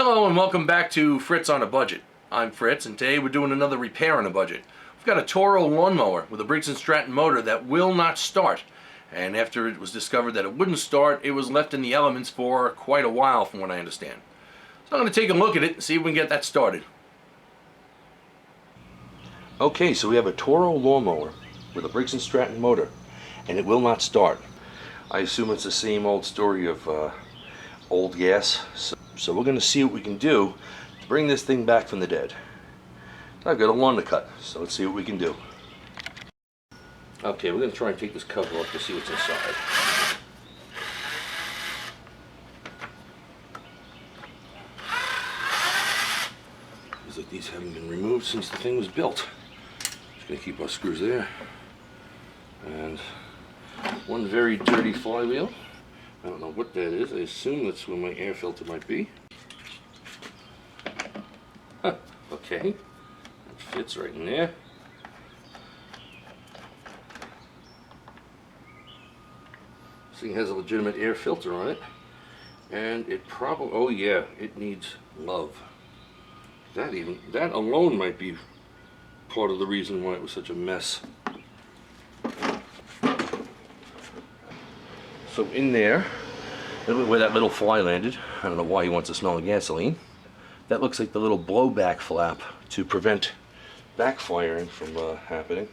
Hello and welcome back to Fritz on a Budget. I'm Fritz and today we're doing another repair on a budget. We've got a TORO lawnmower with a Briggs & Stratton motor that will not start. And after it was discovered that it wouldn't start, it was left in the elements for quite a while from what I understand. So I'm going to take a look at it and see if we can get that started. Okay, so we have a TORO lawnmower with a Briggs & Stratton motor and it will not start. I assume it's the same old story of old gas. So we're going to see what we can do to bring this thing back from the dead. I've got a lawn to cut, so let's see what we can do. Okay, we're going to try and take this cover off to see what's inside. Looks like these haven't been removed since the thing was built. Just going to keep our screws there. And one very dirty flywheel. I don't know what that is. I assume that's where my air filter might be. Huh, okay. That fits right in there. This thing has a legitimate air filter on it. And it probably, oh yeah, it needs love. That alone might be part of the reason why it was such a mess. So in there, where that little fly landed, I don't know why he wants to smell of gasoline. That looks like the little blowback flap to prevent backfiring from happening.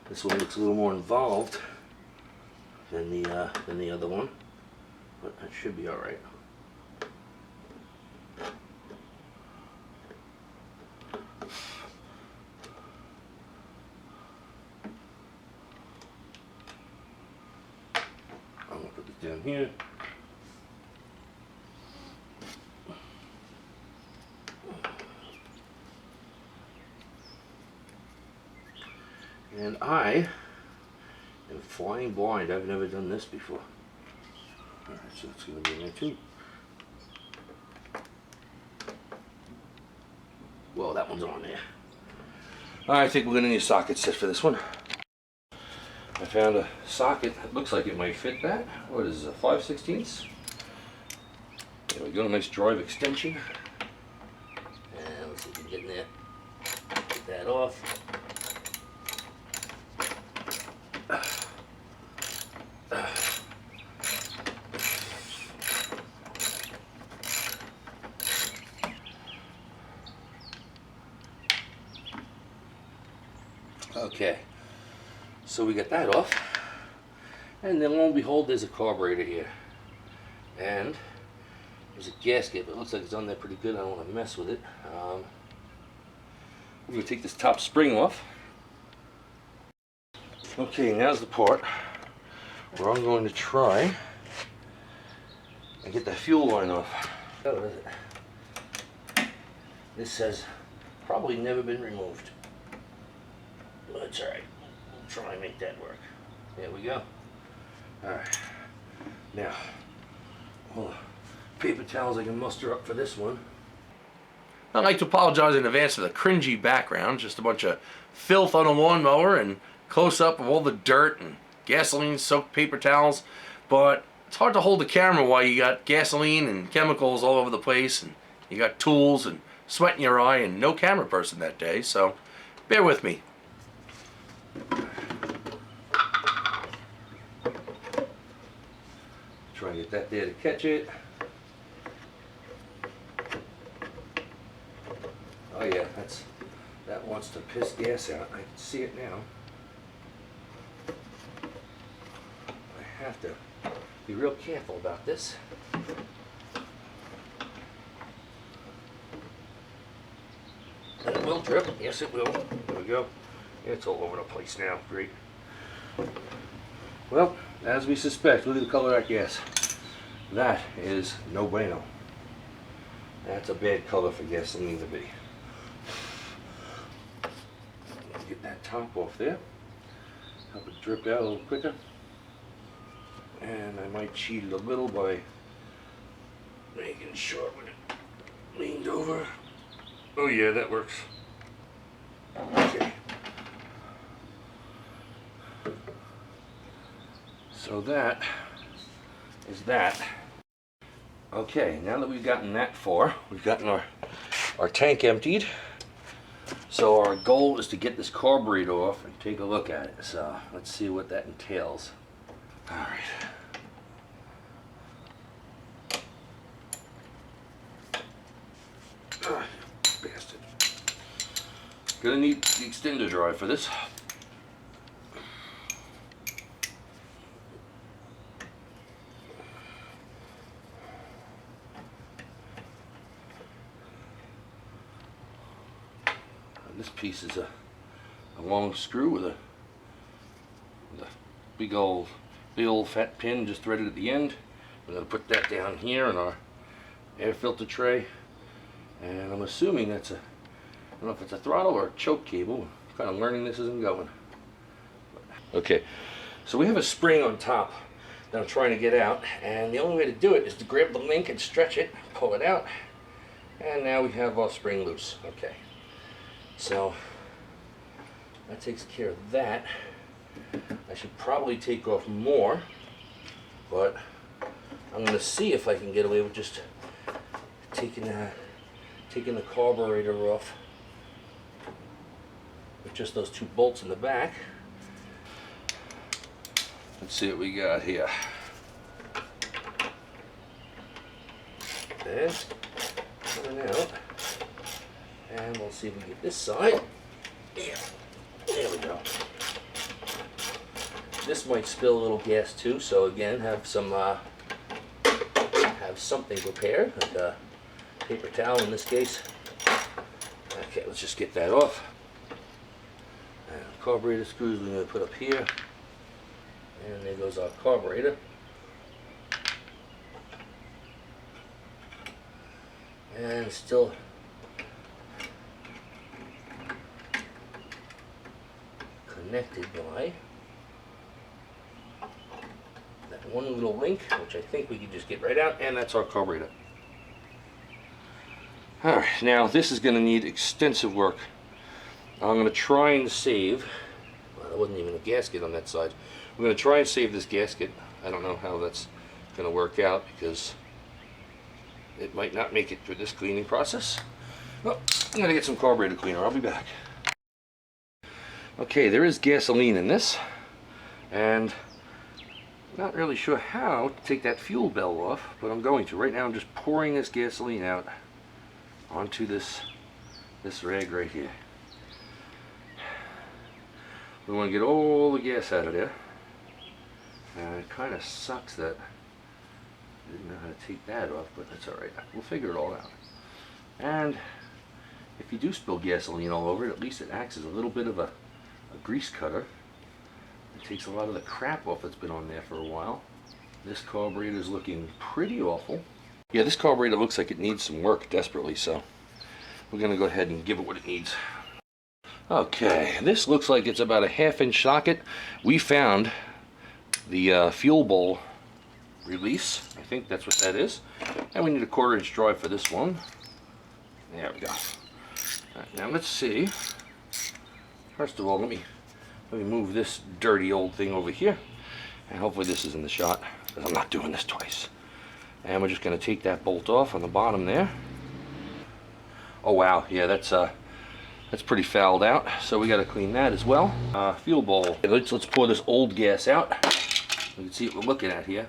This one looks a little more involved than the other one, but that should be all right. I'm gonna put this down here. And I am flying blind. I've never done this before. Alright, so it's going to be in there too. Well, that one's on there. I think we're going to need a socket set for this one. I found a socket that looks like it might fit that. What is it, 5/16? There we go, nice drive extension. And let's see if we can get in there. Get that off. Okay, so we got that off, and then lo and behold, there's a carburetor here, and there's a gasket, but it looks like it's on there pretty good. I don't want to mess with it. We're going to take this top spring off. Okay, now's the part where I'm going to try and get the fuel line off. Oh, what is it? This says probably never been removed. But it's alright. We'll try and make that work. There we go. Alright. Now, all the paper towels I can muster up for this one. I'd like to apologize in advance for the cringy background. Just a bunch of filth on a lawnmower and close-up of all the dirt and gasoline-soaked paper towels. But it's hard to hold the camera while you got gasoline and chemicals all over the place, and you got tools and sweat in your eye and no camera person that day, so bear with me. Try and get that there to catch it. Oh yeah, that wants to piss gas out. I can see it now. I have to be real careful about this. And it will drip. Yes, it will. There we go. It's all over the place now. Great. Well, as we suspect, look at the color of that gas. That is no bueno. That's a bad color for gasoline to be. Get that top off there. Help it drip out a little quicker. And I might cheat it a little by making sure when it leaned over. Oh yeah, that works. Okay. So that is that. Okay, now that we've gotten that far, we've gotten our tank emptied. So our goal is to get this carburetor off and take a look at it. So let's see what that entails. All right. Bastard. Gonna need the extender drive for this. This piece is a long screw with a big old fat pin just threaded at the end. I'm going to put that down here in our air filter tray, and I'm assuming that's I don't know if it's a throttle or a choke cable. I'm kind of learning this as I'm going. Okay, so we have a spring on top that I'm trying to get out, and the only way to do it is to grab the link and stretch it, pull it out, and now we have our spring loose. Okay. So that takes care of that. I should probably take off more, but I'm going to see if I can get away with just taking the carburetor off with just those two bolts in the back. Let's see what we got here. There's coming out. And we'll see if we get this side. Yeah, there we go. This might spill a little gas too, so again, have something prepared, like a paper towel in this case. Okay, let's just get that off. And carburetor screws we're going to put up here, and there goes our carburetor. And still connected by that one little link, which I think we can just get right out, and that's our carburetor. Alright, now this is going to need extensive work. I'm going to try and save, well, there wasn't even a gasket on that side. We're going to try and save this gasket. I don't know how that's going to work out because it might not make it through this cleaning process. Well, I'm going to get some carburetor cleaner. I'll be back. Okay, there is gasoline in this, and I'm not really sure how to take that fuel bell off, but I'm going to. Right now I'm just pouring this gasoline out onto this rag right here. We want to get all the gas out of there, and it kind of sucks that I didn't know how to take that off, but that's alright. We'll figure it all out. And if you do spill gasoline all over it, at least it acts as a little bit of a grease cutter. It takes a lot of the crap off that's been on there for a while. This carburetor is looking pretty awful. Yeah, this carburetor looks like it needs some work desperately, so we're going to go ahead and give it what it needs. Okay, this looks like it's about a 1/2 inch socket. We found the fuel bowl release. I think that's what that is. And we need a 1/4 inch drive for this one. There we go. Alright, now let's see. First of all, let me move this dirty old thing over here, and hopefully this is in the shot, because I'm not doing this twice. And we're just going to take that bolt off on the bottom there. Oh wow, yeah, that's pretty fouled out, so we got to clean that as well. Fuel bowl. Let's pour this old gas out. You can see what we're looking at here.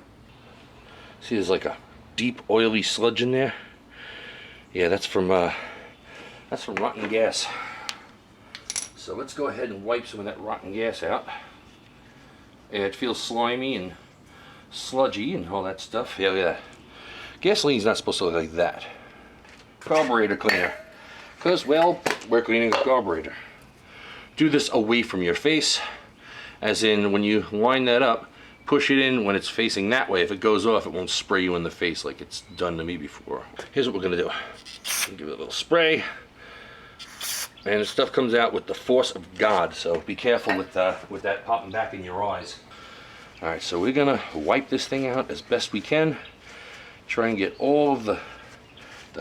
See, there's like a deep oily sludge in there. Yeah, that's from rotten gas. So let's go ahead and wipe some of that rotten gas out. Yeah, it feels slimy and sludgy and all that stuff. Yeah, look at that. Gasoline's not supposed to look like that. Carburetor cleaner. Because, well, we're cleaning the carburetor. Do this away from your face. As in, when you line that up, push it in when it's facing that way. If it goes off, it won't spray you in the face like it's done to me before. Here's what we're going to do. Give it a little spray. And the stuff comes out with the force of God, so be careful with that popping back in your eyes. Alright, so we're going to wipe this thing out as best we can. Try and get all of the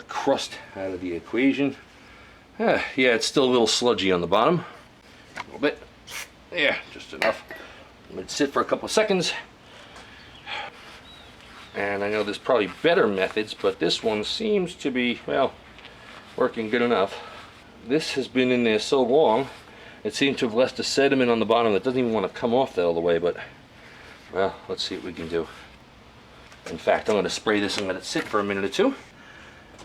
crust out of the equation. Yeah, it's still a little sludgy on the bottom. A little bit. Yeah, just enough. Let it sit for a couple of seconds, And I know there's probably better methods, but this one seems to be, well, working good enough. This has been in there so long, it seemed to have left a sediment on the bottom that doesn't even want to come off that all the way, but, well, let's see what we can do. In fact, I'm going to spray this and let it sit for a minute or two.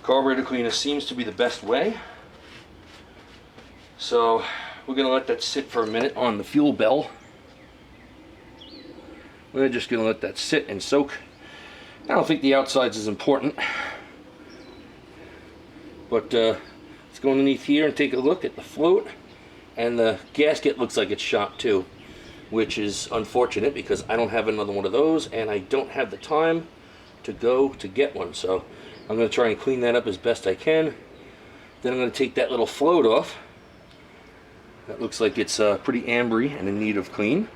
Carburetor cleaner seems to be the best way. So, we're going to let that sit for a minute on the fuel bell. We're just going to let that sit and soak. I don't think the outsides is important, but let's go underneath here and take a look at the float. And the gasket looks like it's shot too, which is unfortunate because I don't have another one of those and I don't have the time to go to get one. So I'm going to try and clean that up as best I can. Then I'm going to take that little float off. That looks like it's pretty ambery and in need of clean.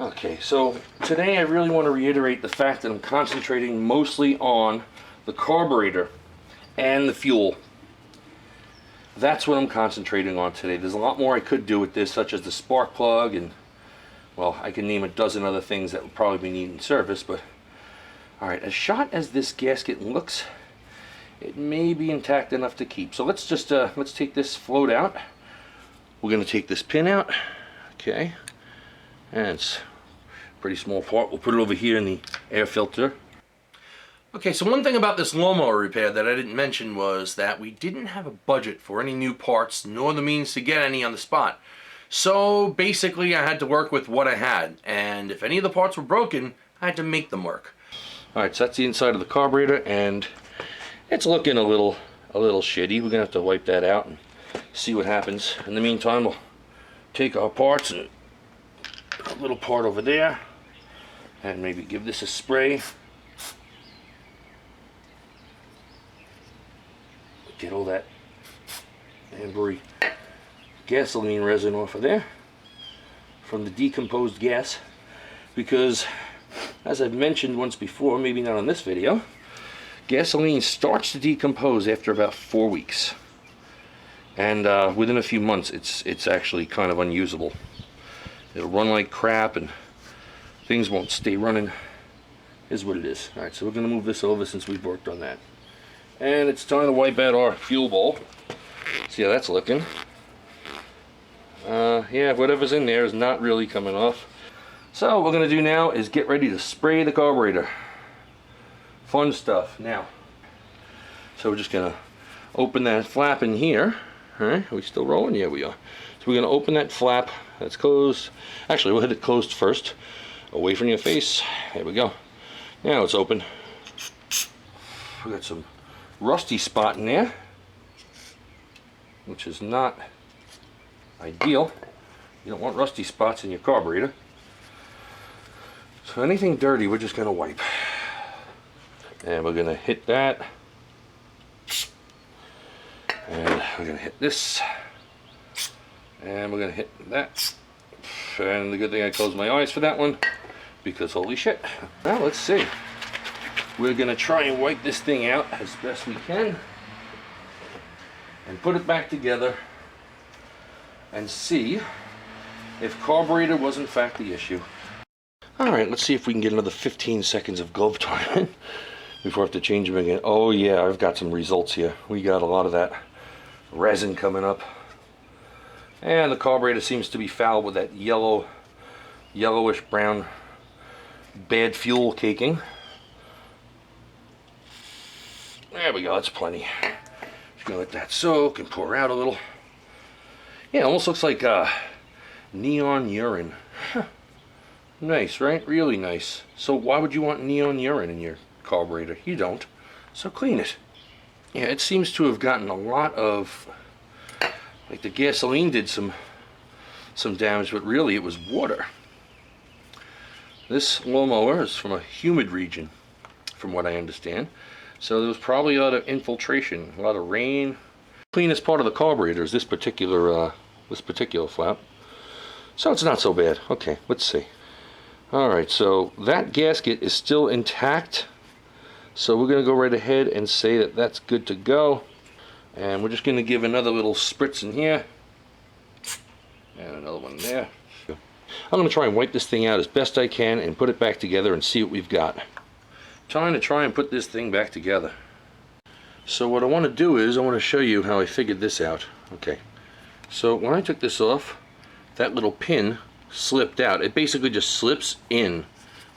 Okay, so today I really want to reiterate the fact that I'm concentrating mostly on the carburetor and the fuel. That's what I'm concentrating on today. There's a lot more I could do with this, such as the spark plug and, well, I can name a dozen other things that would probably be needing service, but alright, as shot as this gasket looks, it may be intact enough to keep. So let's just, let's take this float out. We're going to take this pin out, okay, and it's a pretty small part. We'll put it over here in the air filter. Okay, so one thing about this lawnmower repair that I didn't mention was that we didn't have a budget for any new parts, nor the means to get any on the spot. So basically I had to work with what I had, and if any of the parts were broken, I had to make them work. Alright, so that's the inside of the carburetor, and it's looking a little shitty. We're gonna have to wipe that out and see what happens. In the meantime, we'll take our parts and a little part over there, and maybe give this a spray. Get all that ambery gasoline resin off of there from the decomposed gas, because as I've mentioned once before, maybe not on this video, gasoline starts to decompose after about 4 weeks, and within a few months it's actually kind of unusable. It'll run like crap and things won't stay running. Is what it is. Alright, so we're going to move this over since we've worked on that. And it's time to wipe out our fuel bowl. See how that's looking. Yeah, whatever's in there is not really coming off. So what we're going to do now is get ready to spray the carburetor. Fun stuff. Now, so we're just going to open that flap in here. Alright, are we still rolling? Yeah, we are. So we're going to open that flap that's closed. Actually, we'll hit it closed first. Away from your face. There we go. Now it's open. We got some rusty spot in there, which is not ideal. You don't want rusty spots in your carburetor. So anything dirty we're just going to wipe, and we're going to hit that, and we're going to hit this, and we're going to hit that. And the good thing I closed my eyes for that one, because holy shit. Now let's see. We're going to try and wipe this thing out as best we can and put it back together and see if carburetor was in fact the issue. Alright, let's see if we can get another 15 seconds of glove time before I have to change them again. Oh yeah, I've got some results here. We got a lot of that resin coming up. And the carburetor seems to be foul with that yellowish brown bad fuel caking. There we go, that's plenty. Just gonna let that soak and pour out a little. Yeah, it almost looks like neon urine. Huh. Nice, right? Really nice. So why would you want neon urine in your carburetor? You don't. So clean it. Yeah, it seems to have gotten a lot of, like the gasoline did some damage, but really it was water. This lawnmower is from a humid region, from what I understand. So there was probably a lot of infiltration, a lot of rain. Cleanest part of the carburetor is this particular flap. So it's not so bad. Okay, let's see. Alright, so that gasket is still intact. So we're going to go right ahead and say that that's good to go. And we're just going to give another little spritz in here. And another one there. I'm going to try and wipe this thing out as best I can and put it back together and see what we've got. Time to try and put this thing back together. So what I want to do is I want to show you how I figured this out. Okay, so when I took this off, that little pin slipped out. It basically just slips in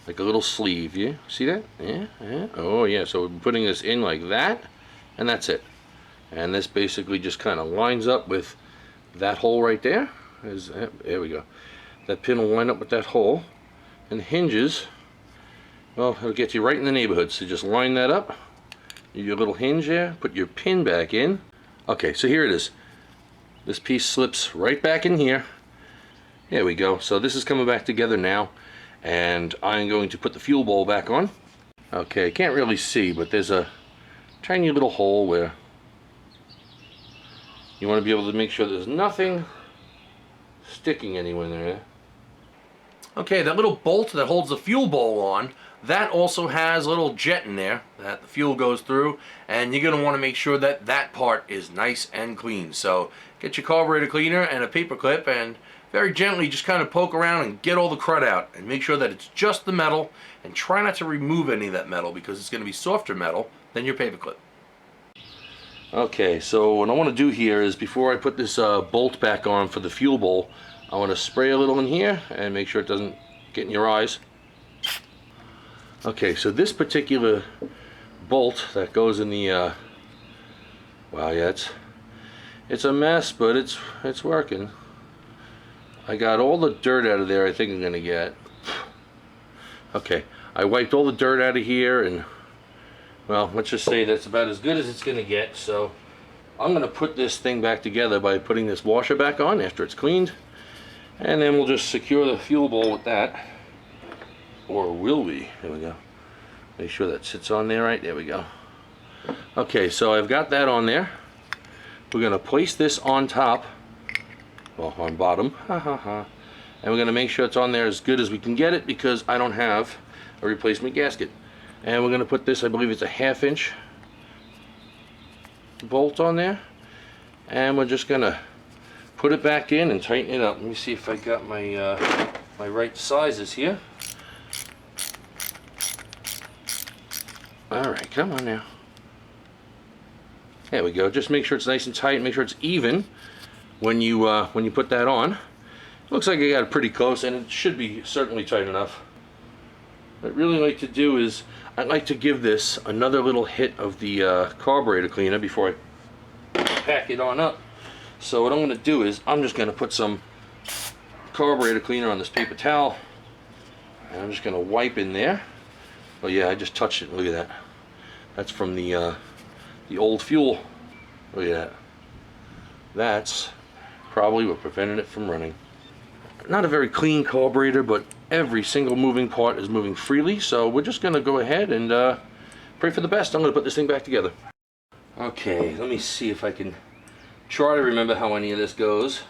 like a little sleeve. Yeah, see that? Yeah, yeah. Oh yeah, so we're putting this in like that, and that's it. And this basically just kind of lines up with that hole right there. There we go. That pin will line up with that hole, and the hinges, well, it'll get you right in the neighborhood. So just line that up, your little hinge there, put your pin back in. Okay, so here it is. This piece slips right back in here. There we go. So this is coming back together now, and I'm going to put the fuel bowl back on. Okay, can't really see, but there's a tiny little hole where you want to be able to make sure there's nothing sticking anywhere there. Okay, that little bolt that holds the fuel bowl on, that also has a little jet in there that the fuel goes through, and you're going to want to make sure that that part is nice and clean. So get your carburetor cleaner and a paper clip and very gently just kind of poke around and get all the crud out, and make sure that it's just the metal, and try not to remove any of that metal because it's going to be softer metal than your paper clip. Okay, so what I want to do here is, before I put this bolt back on for the fuel bowl, I want to spray a little in here and make sure it doesn't get in your eyes. Okay, so this particular bolt that goes in the wow, yeah, it's a mess, but it's working. I got all the dirt out of there I think I'm gonna get. Okay, I wiped all the dirt out of here, and well, let's just say that's about as good as it's gonna get. So I'm gonna put this thing back together by putting this washer back on after it's cleaned, and then we'll just secure the fuel bowl with that. Or will we? There we go. Make sure that sits on there right. There we go. Okay, so I've got that on there. We're gonna place this on top, well, on bottom, and we're gonna make sure it's on there as good as we can get it, because I don't have a replacement gasket. And we're gonna put this, I believe it's a 1/2 inch bolt on there, and we're just gonna put it back in and tighten it up. Let me see if I got my my right sizes here. Alright, come on now. There we go. Just make sure it's nice and tight, make sure it's even when you put that on. It looks like I got it pretty close, and it should be certainly tight enough. What I'd really like to do is, I'd like to give this another little hit of the carburetor cleaner before I pack it on up. So what I'm going to do is, I'm just going to put some carburetor cleaner on this paper towel, and I'm just going to wipe in there. Oh yeah, I just touched it. Look at that. That's from the old fuel. Look at that. That's probably what prevented it from running. Not a very clean carburetor, but every single moving part is moving freely. So we're just going to go ahead and pray for the best. I'm going to put this thing back together. Okay, let me see if I can try to remember how any of this goes.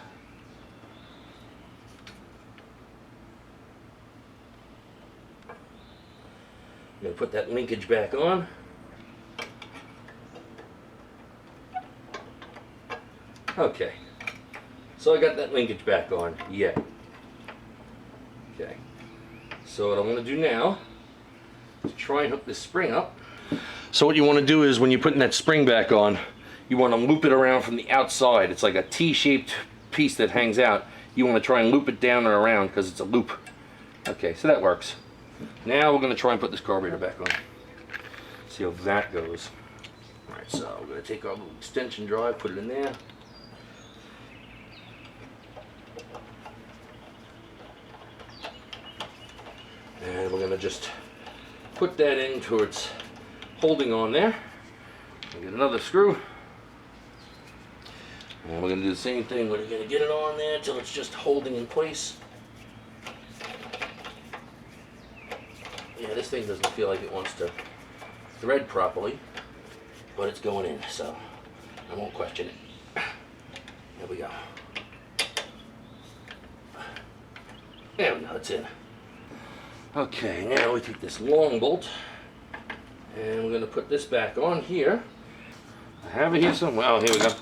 I'm going to put that linkage back on. Okay, so I got that linkage back on. Yeah. Okay, so what I'm going to do now is try and hook this spring up. So what you want to do is, when you're putting that spring back on, you want to loop it around from the outside. It's like a T-shaped piece that hangs out. You want to try and loop it down and around because it's a loop. Okay, so that works. Now we're going to try and put this carburetor back on. See how that goes. Alright, so we're going to take our little extension drive, put it in there. And we're going to just put that in towards holding on there. We'll get another screw. And we're going to do the same thing. We're going to get it on there until it's just holding in place. Yeah, this thing doesn't feel like it wants to thread properly, but it's going in, so I won't question it. There we go. There we go, it's in. Okay, now we take this long bolt, and we're going to put this back on here. I have it here somewhere. Oh, here we go.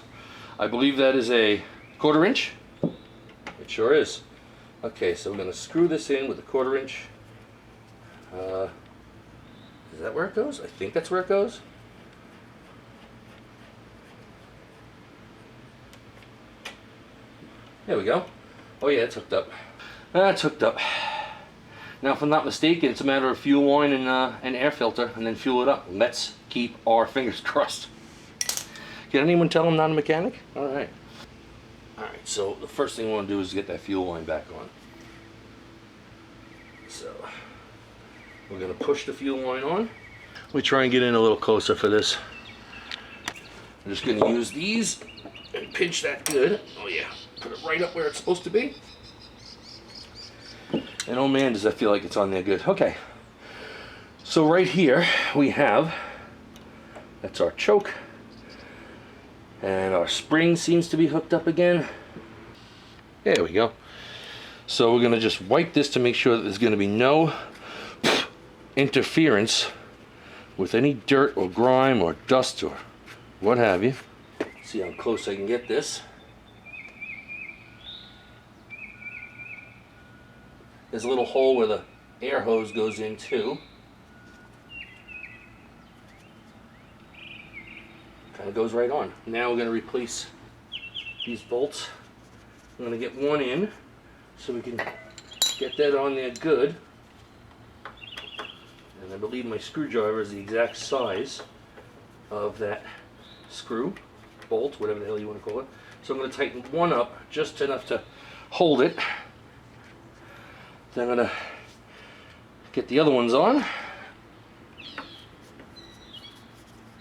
I believe that is a 1/4 inch. It sure is. Okay, so we're going to screw this in with a 1/4 inch. Is that where it goes? I think that's where it goes. There we go. Oh yeah, it's hooked up. That's hooked up. Now, if I'm not mistaken, it's a matter of fuel line and an air filter, and then fuel it up. Let's keep our fingers crossed. Can anyone tell I'm not a mechanic? All right. All right, so the first thing I want to do is get that fuel line back on. So we're going to push the fuel line on. We try and get in a little closer for this. I'm just going to use these and pinch that good. Oh yeah, put it right up where it's supposed to be. And oh man, does that feel like it's on there good. Okay, so right here we have, that's our choke. And our spring seems to be hooked up again. There we go. So we're going to just wipe this to make sure that there's going to be no interference with any dirt or grime or dust or what have you. See how close I can get this. There's a little hole where the air hose goes in too. Kind of goes right on. Now we're going to replace these bolts. I'm going to get one in so we can get that on there good. And I believe my screwdriver is the exact size of that screw, bolt, whatever the hell you want to call it. So I'm going to tighten one up just enough to hold it. Then I'm going to get the other ones on,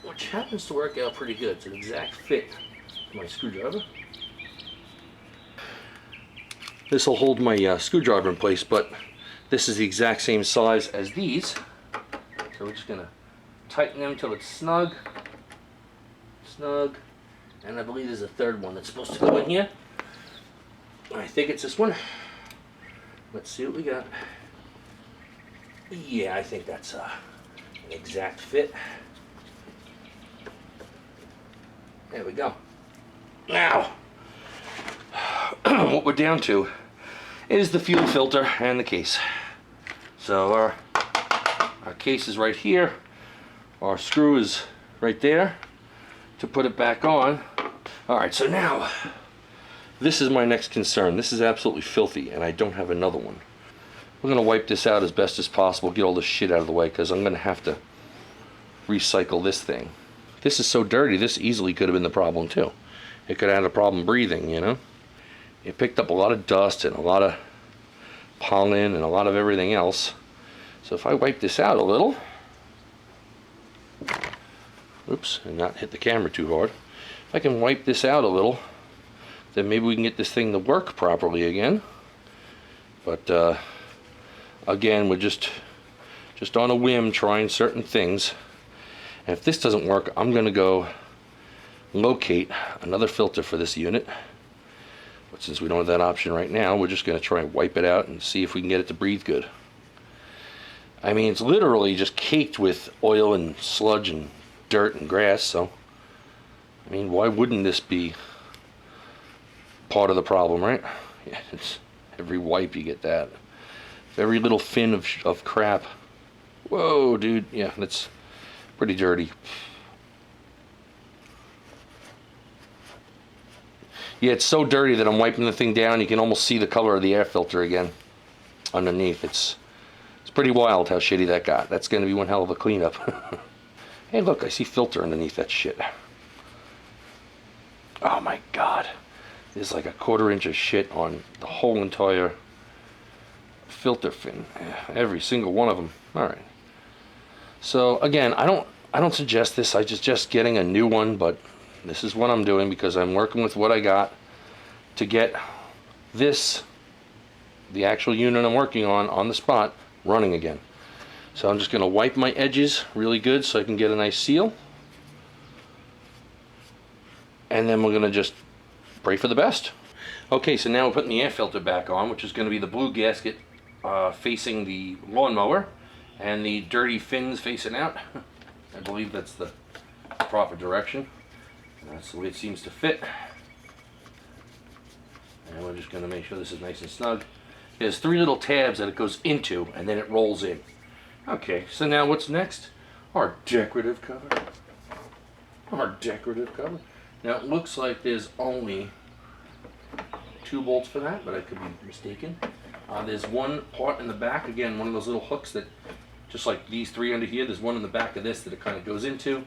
which happens to work out pretty good. It's an exact fit to my screwdriver. This will hold my screwdriver in place, but this is the exact same size as these. So we're just going to tighten them till it's snug. Snug. And I believe there's a third one that's supposed to go in here. I think it's this one. Let's see what we got. Yeah, I think that's an exact fit. There we go. Now, what we're down to is the fuel filter and the case. So our case is right here. Our screw is right there to put it back on. All right, so now, this is my next concern. This is absolutely filthy, and I don't have another one. We're going to wipe this out as best as possible, get all this shit out of the way, because I'm going to have to recycle this thing. This is so dirty, this easily could have been the problem too. It could have had a problem breathing, you know? It picked up a lot of dust and a lot of pollen and a lot of everything else. So if I wipe this out a little, oops, and not hit the camera too hard. If I can wipe this out a little, then maybe we can get this thing to work properly again. But again, we're just on a whim trying certain things. And if this doesn't work, I'm going to go locate another filter for this unit. But since we don't have that option right now, we're just going to try and wipe it out and see if we can get it to breathe good. I mean, it's literally just caked with oil and sludge and dirt and grass, so I mean, why wouldn't this be part of the problem, right? Yeah, it's every wipe you get that. Every little fin of crap. Whoa, dude. Yeah, that's pretty dirty. Yeah, it's so dirty that I'm wiping the thing down. You can almost see the color of the air filter again underneath. It's pretty wild how shitty that got. That's going to be one hell of a cleanup. Hey, look, I see filter underneath that shit. Oh my God. There's like a 1/4 inch of shit on the whole entire filter fin. Every single one of them. All right. So again, I don't suggest this. I suggest getting a new one, but this is what I'm doing because I'm working with what I got to get this, the actual unit I'm working on the spot, running again. So I'm just going to wipe my edges really good so I can get a nice seal. And then we're going to just pray for the best. Okay, so now we're putting the air filter back on, which is going to be the blue gasket facing the lawnmower and the dirty fins facing out. I believe that's the proper direction. That's the way it seems to fit. And we're just going to make sure this is nice and snug. There's 3 little tabs that it goes into and then it rolls in. Okay, so now what's next? Our decorative cover. Our decorative cover. Now it looks like there's only 2 bolts for that, but I could be mistaken. There's one part in the back, again, one of those little hooks that, just like these 3 under here, there's one in the back of this that it kind of goes into.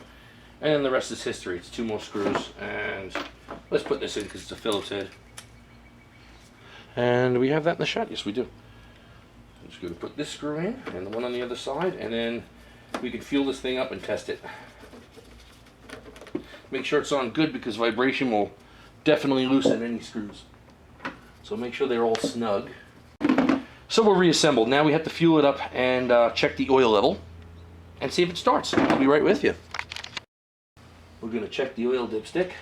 And then the rest is history. It's 2 more screws, and let's put this in because it's a Phillips head. And we have that in the shot. Yes, we do. I'm just going to put this screw in, and the one on the other side, and then we can fuel this thing up and test it. Make sure it's on good because vibration will definitely loosen any screws. So make sure they're all snug. So we're reassembled. Now we have to fuel it up and check the oil level and see if it starts. I'll be right with you. We're going to check the oil dipstick.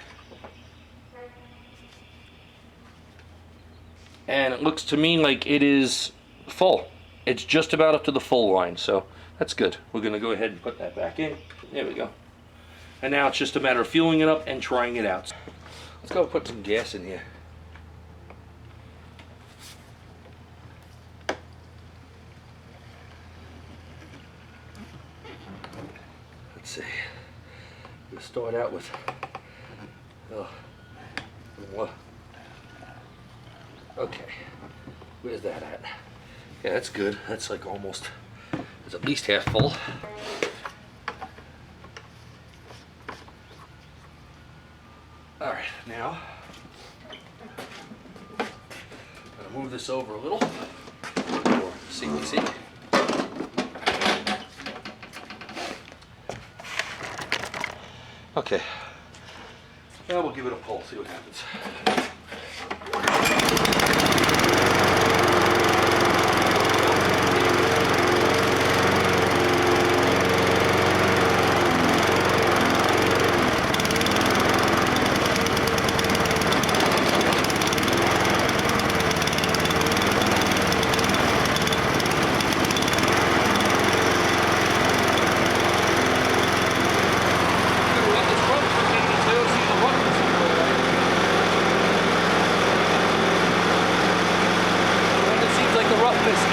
And it looks to me like it is full. It's just about up to the full line, so that's good. We're going to go ahead and put that back in. There we go. And now it's just a matter of fueling it up and trying it out. Let's go put some gas in here. Let's see. We'll start out with okay. Where's that at? Yeah, that's good. That's like almost, it's at least half full. Alright, now I'm gonna move this over a little for safety's sake. Okay, now we'll give it a pull, see what happens.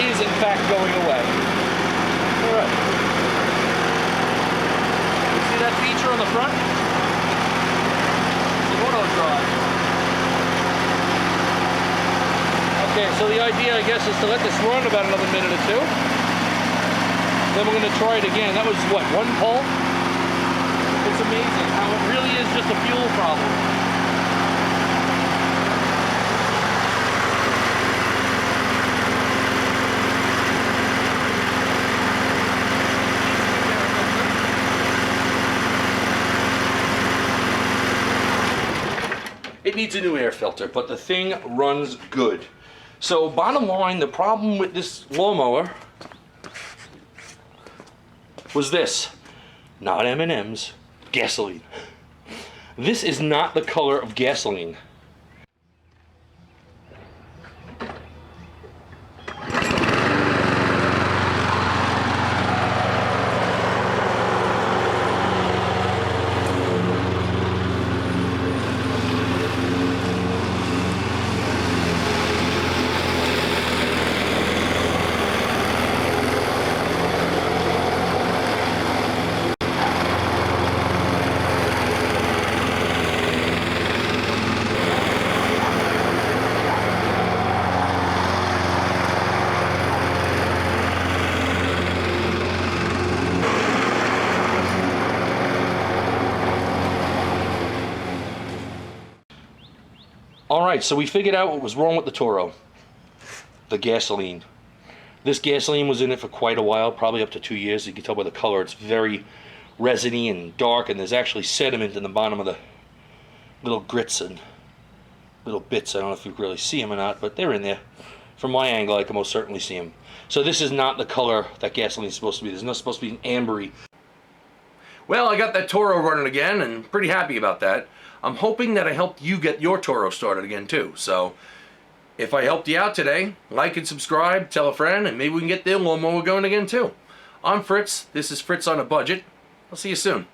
Is in fact going away. All right. You see that feature on the front? It's an auto drive. Okay, so the idea, I guess, is to let this run about another minute or 2. Then we're going to try it again. That was what, 1 pull? It's amazing how it really is just a fuel problem. It needs a new air filter, but the thing runs good. So bottom line, the problem with this lawnmower was this. Not M&Ms, gasoline. This is not the color of gasoline. Alright, so we figured out what was wrong with the Toro. The gasoline. This gasoline was in it for quite a while, probably up to 2 years. You can tell by the color, it's very resiny and dark, and there's actually sediment in the bottom of the little grits and little bits. I don't know if you can really see them or not, but they're in there. From my angle, I can most certainly see them. So this is not the color that gasoline is supposed to be. There's not supposed to be an ambery. Well, I got that Toro running again, and pretty happy about that. I'm hoping that I helped you get your Toro started again too. So if I helped you out today, like and subscribe, tell a friend, and maybe we can get their lawnmower going again too. I'm Fritz. This is Fritz on a Budget. I'll see you soon.